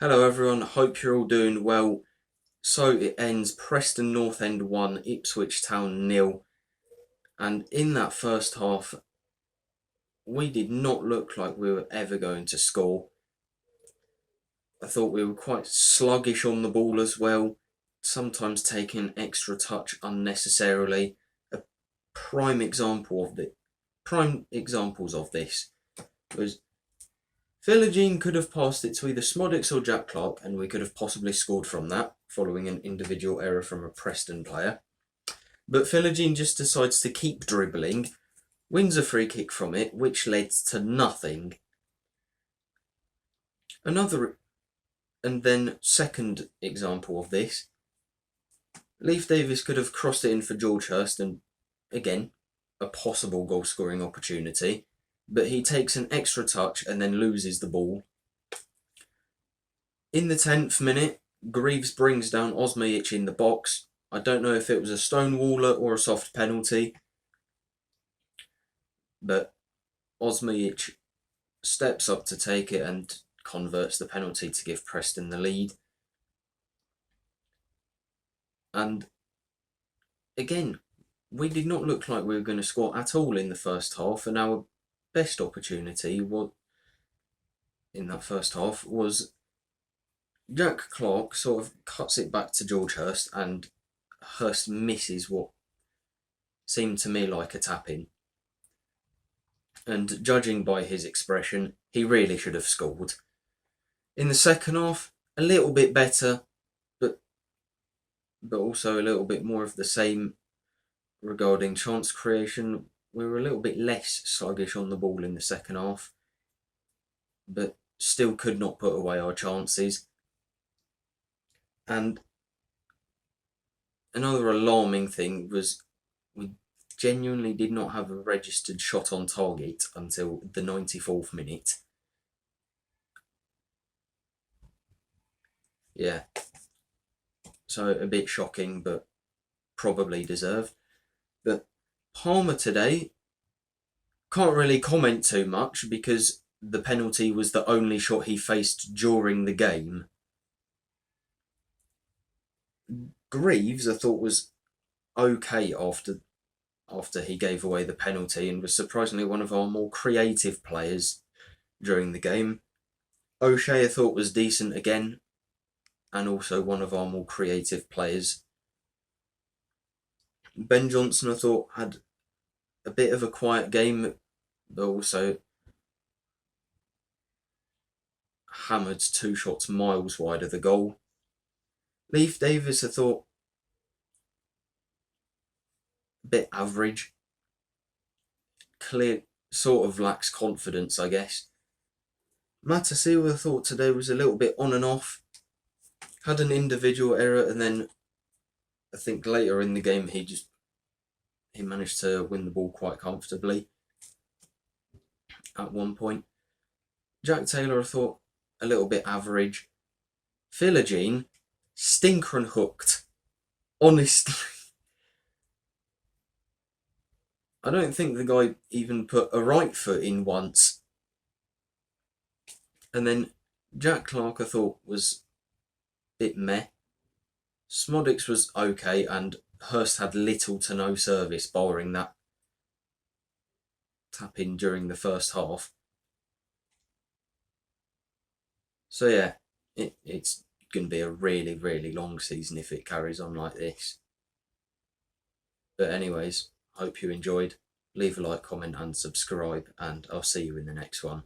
Hello everyone, hope you're all doing well. So it ends Preston North End 1, Ipswich Town 0. And in that first half, we did not look like we were ever going to score. I thought we were quite sluggish on the ball as well, sometimes taking extra touch unnecessarily. A prime example of prime examples of this was Philogene could have passed it to either Smodix or Jack Clark, and we could have possibly scored from that, following an individual error from a Preston player. But Philogene just decides to keep dribbling, wins a free kick from it, which led to nothing. And then second example of this, Leif Davis could have crossed it in for George Hurst, and again, a possible goal-scoring opportunity. But he takes an extra touch and then loses the ball. In the 10th minute, Greaves brings down Osmaic in the box. I don't know if it was a stonewaller or a soft penalty, but Osmaic steps up to take it and converts the penalty to give Preston the lead. And again, we did not look like we were going to score at all in the first half, and our best opportunity in that first half was Jack Clark sort of cuts it back to George Hurst, and Hurst misses what seemed to me like a tap-in. And judging by his expression, he really should have scored. In the second half, a little bit better, but also a little bit more of the same regarding chance creation. We were a little bit less sluggish on the ball in the second half, but still could not put away our chances. And another alarming thing was we genuinely did not have a registered shot on target until the 94th minute. Yeah. So a bit shocking, but probably deserved. But Palmer today, can't really comment too much because the penalty was the only shot he faced during the game. Greaves, I thought, was okay after he gave away the penalty, and was surprisingly one of our more creative players during the game. O'Shea, I thought, was decent again, and also one of our more creative players. Ben Johnson, I thought, had a bit of a quiet game, but also hammered two shots miles wide of the goal. Leif Davis, I thought, a bit average. Clear, sort of lacks confidence, I guess. Matasiwa, I thought today was a little bit on and off. Had an individual error, and then I think later in the game he managed to win the ball quite comfortably at one point. Jack Taylor, I thought, a little bit average. Philogene, stinker and hooked. Honestly. I don't think the guy even put a right foot in once. And then Jack Clark, I thought, was a bit meh. Smodix was okay, and Hurst had little to no service, barring that tap-in during the first half. So yeah, it's going to be a really, really long season if it carries on like this. But anyways, hope you enjoyed. Leave a like, comment and subscribe, and I'll see you in the next one.